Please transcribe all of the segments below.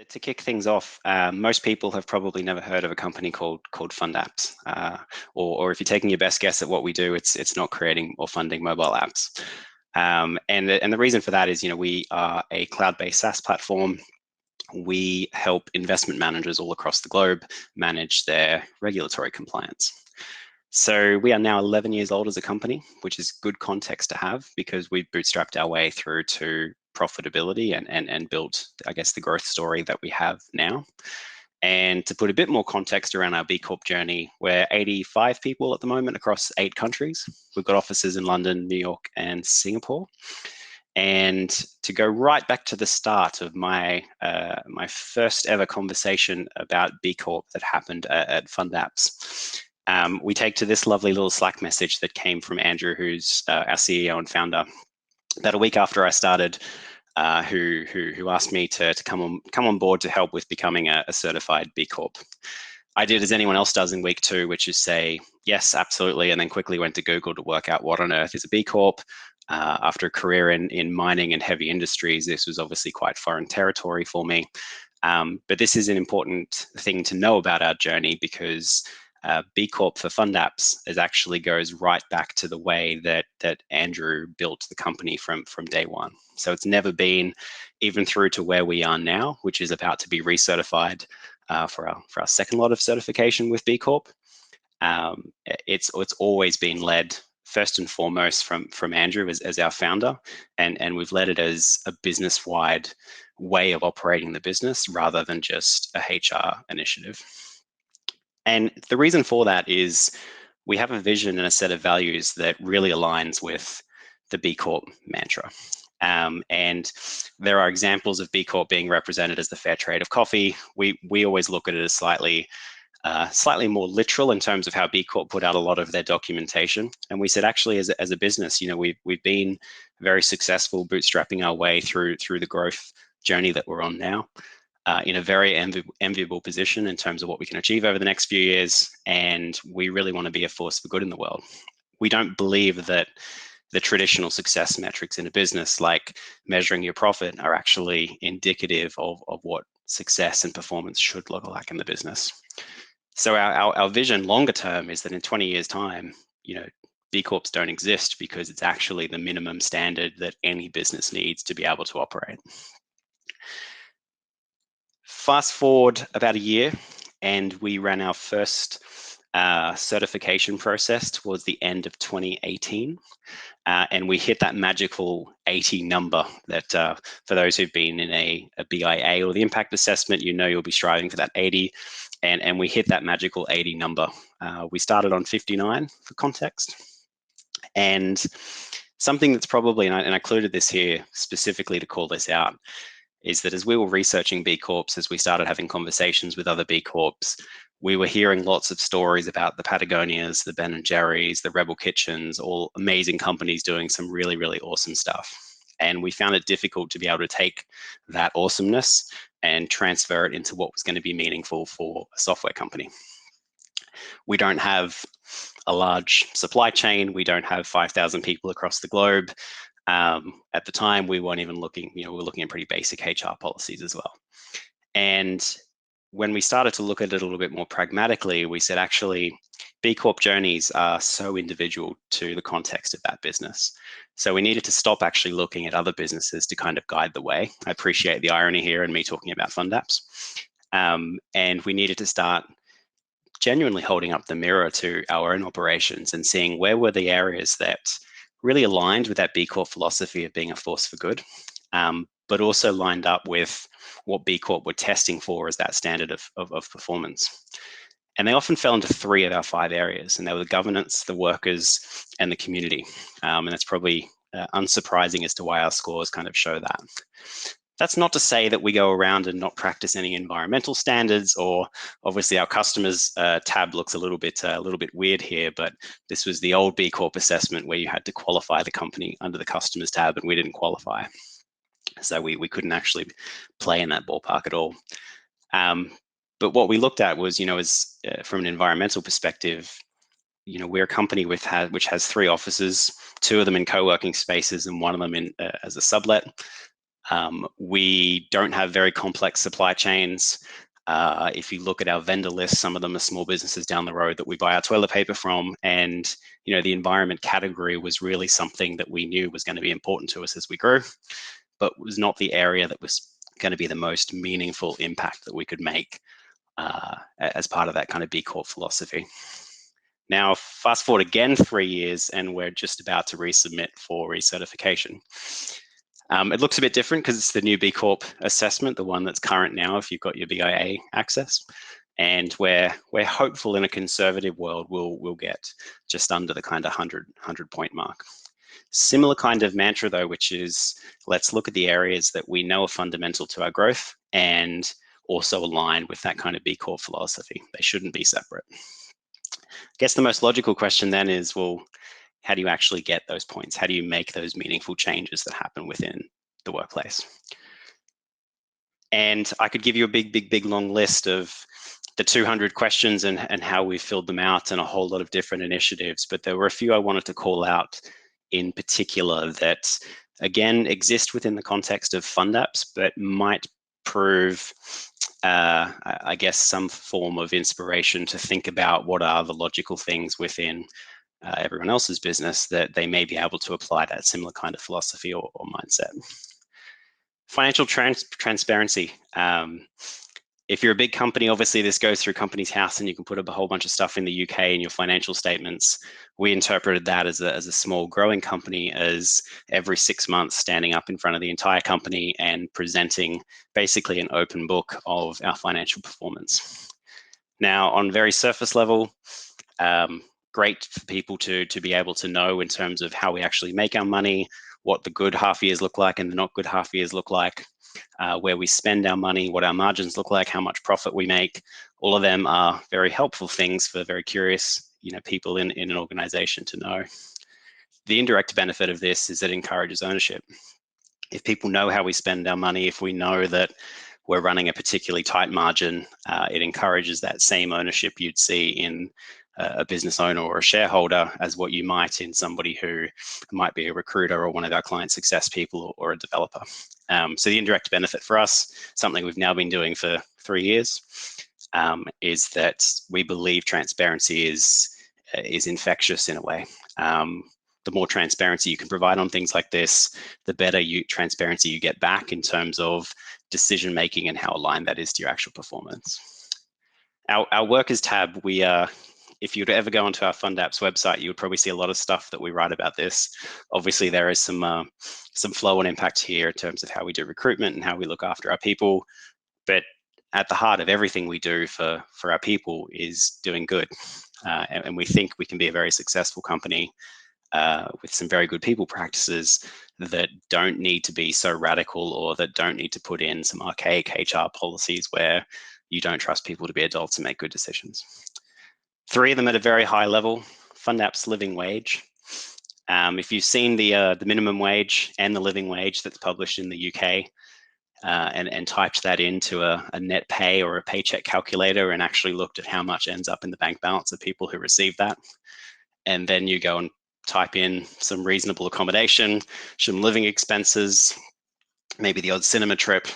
To kick things off, most people have probably never heard of a company called FundApps, or if you're taking your best guess at what we do, it's not creating or funding mobile apps. And the reason for that is, we are a cloud-based SaaS platform. We help investment managers all across the globe manage their regulatory compliance. So we are now 11 years old as a company, which is good context to have because we've bootstrapped our way through to profitability and built, I guess, the growth story that we have now. And to put a bit more context around our B Corp journey, we're 85 people at the moment across 8 countries. We've got offices in London, New York, and Singapore. And to go right back to the start of my first ever conversation about B Corp that happened at FundApps, we take to this lovely little Slack message that came from Andrew, who's our CEO and founder, about a week after I started, who asked me to come on board to help with becoming a certified B Corp. I did as anyone else does in week 2, which is say, yes, absolutely, and then quickly went to Google to work out what on earth is a B Corp. After a career in mining and heavy industries, this was obviously quite foreign territory for me. But this is an important thing to know about our journey because B Corp for FundApps actually goes right back to the way that Andrew built the company from day one. So it's never been even through to where we are now, which is about to be recertified for our second lot of certification with B Corp. It's always been led first and foremost from Andrew as our founder, and we've led it as a business-wide way of operating the business rather than just a HR initiative. And the reason for that is we have a vision and a set of values that really aligns with the B Corp mantra. And there are examples of B Corp being represented as the fair trade of coffee. We always look at it as slightly more literal in terms of how B Corp put out a lot of their documentation. And we said, actually, as a business, we've been very successful bootstrapping our way through the growth journey that we're on now, in a very enviable position in terms of what we can achieve over the next few years. And we really want to be a force for good in the world. We don't believe that the traditional success metrics in a business, like measuring your profit, are actually indicative of what success and performance should look like in the business. So our vision longer term is that in 20 years time, B Corps don't exist because it's actually the minimum standard that any business needs to be able to operate. Fast forward about a year, and we ran our first certification process towards the end of 2018. And we hit that magical 80 number that for those who've been in a BIA or the impact assessment, you'll be striving for that 80. And we hit that magical 80 number. We started on 59 for context. And something that's probably, and I included this here specifically to call this out, is that as we were researching B Corps, as we started having conversations with other B Corps, we were hearing lots of stories about the Patagonias, the Ben & Jerry's, the Rebel Kitchens, all amazing companies doing some really, really awesome stuff. And we found it difficult to be able to take that awesomeness and transfer it into what was going to be meaningful for a software company. We don't have a large supply chain. We don't have 5,000 people across the globe. At the time, we weren't even looking, we were looking at pretty basic HR policies as well. And when we started to look at it a little bit more pragmatically, we said, actually, B Corp journeys are so individual to the context of that business. So we needed to stop actually looking at other businesses to kind of guide the way. I appreciate the irony here and me talking about FundApps. And we needed to start genuinely holding up the mirror to our own operations and seeing where were the areas that really aligned with that B Corp philosophy of being a force for good, but also lined up with what B Corp were testing for as that standard of performance. And they often fell into 3 of our 5 areas, and they were the governance, the workers, and the community. And that's probably unsurprising as to why our scores kind of show that. That's not to say that we go around and not practice any environmental standards, or obviously our customers tab looks a little bit weird here, but this was the old B Corp assessment where you had to qualify the company under the customers tab, and we didn't qualify. So we couldn't actually play in that ballpark at all. But what we looked at was, as from an environmental perspective, we're a company which has 3 offices, 2 of them in co-working spaces and 1 of them in as a sublet. We don't have very complex supply chains. If you look at our vendor list, some of them are small businesses down the road that we buy our toilet paper from. And, you know, the environment category was really something that we knew was going to be important to us as we grew, but was not the area that was going to be the most meaningful impact that we could make as part of that kind of B Corp philosophy. Now, fast forward again 3 years, and we're just about to resubmit for recertification. It looks a bit different because it's the new B Corp assessment, the one that's current now if you've got your BIA access. And we're hopeful in a conservative world we'll get just under the kind of 100 point mark. Similar kind of mantra though, which is let's look at the areas that we know are fundamental to our growth and also align with that kind of B Corp philosophy. They shouldn't be separate. I guess the most logical question then is, well, how do you actually get those points? How do you make those meaningful changes that happen within the workplace? And I could give you a big long list of the 200 questions and how we filled them out and a whole lot of different initiatives, but there were a few I wanted to call out in particular that, again, exist within the context of FundApps, but might prove, I guess, some form of inspiration to think about what are the logical things within everyone else's business that they may be able to apply that similar kind of philosophy or mindset. Financial transparency. If you're a big company, obviously this goes through Companies House and you can put up a whole bunch of stuff in the UK in your financial statements. We interpreted that as a small growing company as every 6 months standing up in front of the entire company and presenting basically an open book of our financial performance. Now, on very surface level, great for people to be able to know in terms of how we actually make our money, what the good half years look like and the not good half years look like, where we spend our money, what our margins look like, how much profit we make. All of them are very helpful things for very curious, people in an organization to know. The indirect benefit of this is that it encourages ownership. If people know how we spend our money, if we know that we're running a particularly tight margin, it encourages that same ownership you'd see in a business owner or a shareholder as what you might in somebody who might be a recruiter or one of our client success people or a developer. So the indirect benefit for us, something we've now been doing for 3 years, is that we believe transparency is infectious in a way. The more transparency you can provide on things like this, the better transparency you get back in terms of decision making and how aligned that is to your actual performance. Our workers tab, if you'd ever go onto our FundApps website, you would probably see a lot of stuff that we write about this. Obviously, there is some flow and impact here in terms of how we do recruitment and how we look after our people. But at the heart of everything we do for our people is doing good. And we think we can be a very successful company with some very good people practices that don't need to be so radical or that don't need to put in some archaic HR policies where you don't trust people to be adults and make good decisions. 3 of them at a very high level. FundApps living wage. If you've seen the minimum wage and the living wage that's published in the UK and typed that into a net pay or a paycheck calculator and actually looked at how much ends up in the bank balance of people who receive that, and then you go and type in some reasonable accommodation, some living expenses, maybe the odd cinema trip,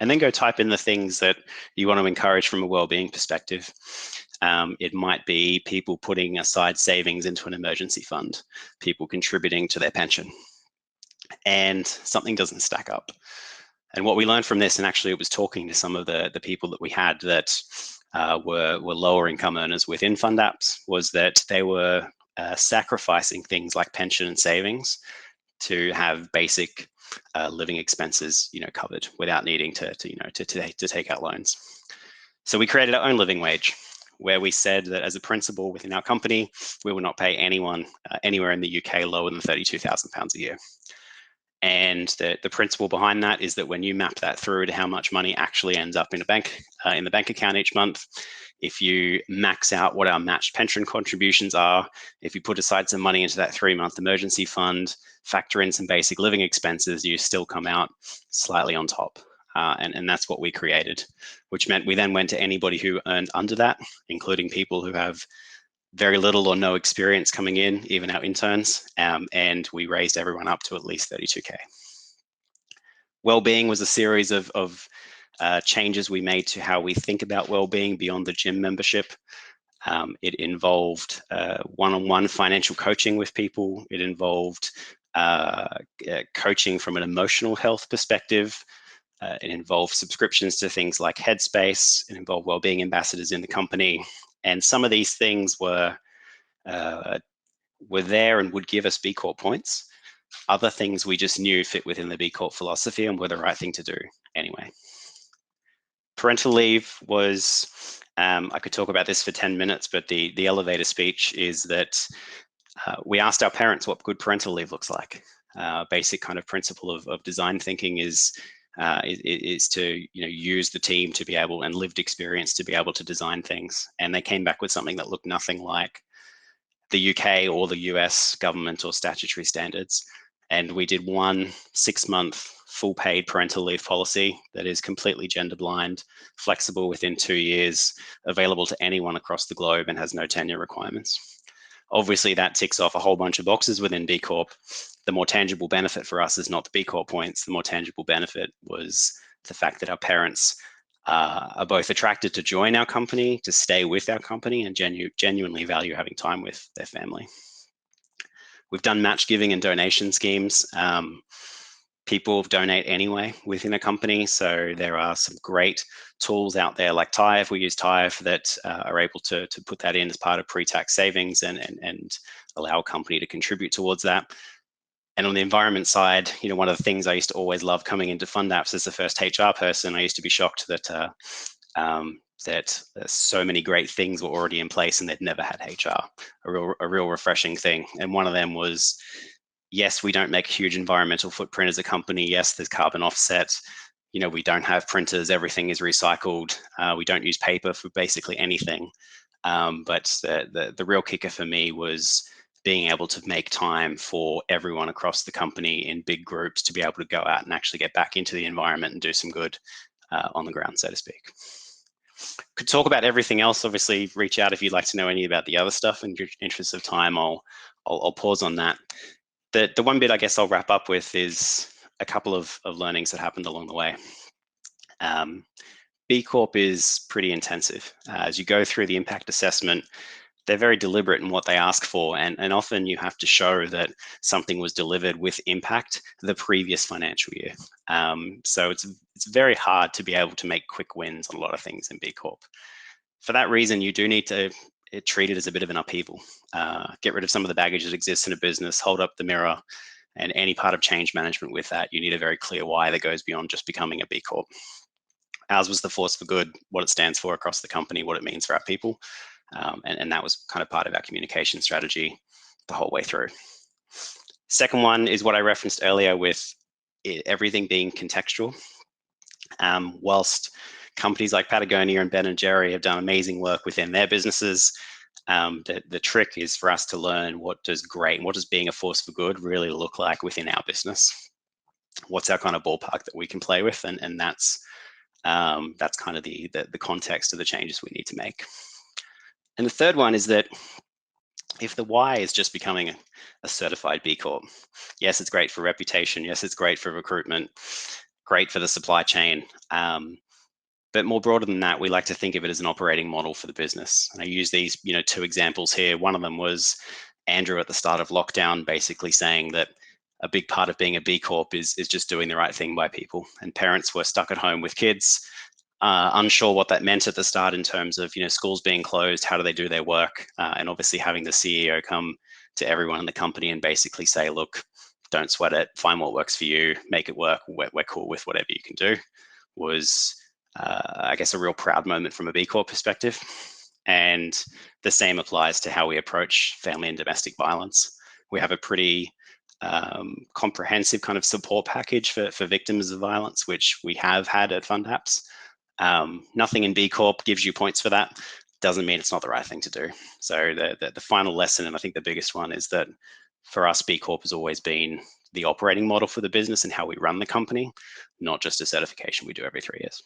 and then go type in the things that you want to encourage from a well-being perspective. It might be people putting aside savings into an emergency fund, people contributing to their pension, and something doesn't stack up. And what we learned from this, and actually it was talking to some of the people that we had that were lower income earners within FundApps, was that they were sacrificing things like pension and savings to have basic living expenses, covered without needing to take out loans. So we created our own living wage, where we said that as a principle within our company, we will not pay anyone anywhere in the UK lower than £32,000 a year. And the principle behind that is that when you map that through to how much money actually ends up in the bank account each month, if you max out what our matched pension contributions are, if you put aside some money into that 3-month emergency fund, factor in some basic living expenses, you still come out slightly on top. And that's what we created, which meant we then went to anybody who earned under that, including people who have very little or no experience coming in, even our interns, and we raised everyone up to at least 32K. Well-being was a series of changes we made to how we think about well-being beyond the gym membership. It involved one-on-one financial coaching with people. It involved coaching from an emotional health perspective. It involved subscriptions to things like Headspace. It involved well-being ambassadors in the company. And some of these things were there and would give us B Corp points. Other things we just knew fit within the B Corp philosophy and were the right thing to do anyway. Parental leave was, I could talk about this for 10 minutes, but the elevator speech is that we asked our parents what good parental leave looks like. Basic kind of principle of design thinking is to use the team to be able, and lived experience to be able to design things. And they came back with something that looked nothing like the UK or the US government or statutory standards. And we did one 6-month full paid parental leave policy that is completely gender blind, flexible within 2 years, available to anyone across the globe, and has no tenure requirements. Obviously, that ticks off a whole bunch of boxes within B Corp. The more tangible benefit for us is not the B Corp points. The more tangible benefit was the fact that our parents are both attracted to join our company, to stay with our company, and genuinely value having time with their family. We've done match giving and donation schemes. People donate anyway within a company, so there are some great tools out there like Tithe. We use Tithe that are able to put that in as part of pre-tax savings and allow a company to contribute towards that. And on the environment side, one of the things I used to always love coming into FundApps as the first HR person, I used to be shocked that so many great things were already in place and they'd never had HR. A real refreshing thing. And one of them was, yes, we don't make a huge environmental footprint as a company. Yes, there's carbon offset. We don't have printers. Everything is recycled. We don't use paper for basically anything. But the real kicker for me was being able to make time for everyone across the company in big groups to be able to go out and actually get back into the environment and do some good on the ground, so to speak. Could talk about everything else. Obviously, reach out if you'd like to know any about the other stuff. In your interest of time, I'll pause on that. The one bit I guess I'll wrap up with is a couple of learnings that happened along the way. B Corp is pretty intensive. As you go through the impact assessment, they're very deliberate in what they ask for, and often you have to show that something was delivered with impact the previous financial year. So it's very hard to be able to make quick wins on a lot of things in B Corp. For that reason, you do need to treat it as a bit of an upheaval. Get rid of some of the baggage that exists in a business, hold up the mirror, and any part of change management with that, you need a very clear why that goes beyond just becoming a B Corp. Ours was the force for good, what it stands for across the company, what it means for our people. And that was kind of part of our communication strategy the whole way through. Second one is what I referenced earlier with everything being contextual. Whilst companies like Patagonia and Ben & Jerry have done amazing work within their businesses, the trick is for us to learn what does great and what does being a force for good really look like within our business. What's our kind of ballpark that we can play with, and that's kind of the context of the changes we need to make. And the third one is that if the why is just becoming a certified B Corp, yes, it's great for reputation. Yes, it's great for recruitment, great for the supply chain. But more broader than that, we like to think of it as an operating model for the business. And I use these, 2 examples here. One of them was Andrew at the start of lockdown, basically saying that a big part of being a B Corp is just doing the right thing by people. And parents were stuck at home with kids, unsure what that meant at the start in terms of schools being closed, how do they do their work, and obviously having the CEO come to everyone in the company and basically say, look, don't sweat it, find what works for you, make it work, we're cool with whatever you can do, was I guess a real proud moment from a B Corp perspective. And the same applies to how we approach family and domestic violence. We have a pretty comprehensive kind of support package for victims of violence, which we have had at FundApps. Nothing in B Corp gives you points for that. Doesn't mean it's not the right thing to do. So the final lesson, and I think the biggest one, is that for us, B Corp has always been the operating model for the business and how we run the company, not just a certification we do every 3 years.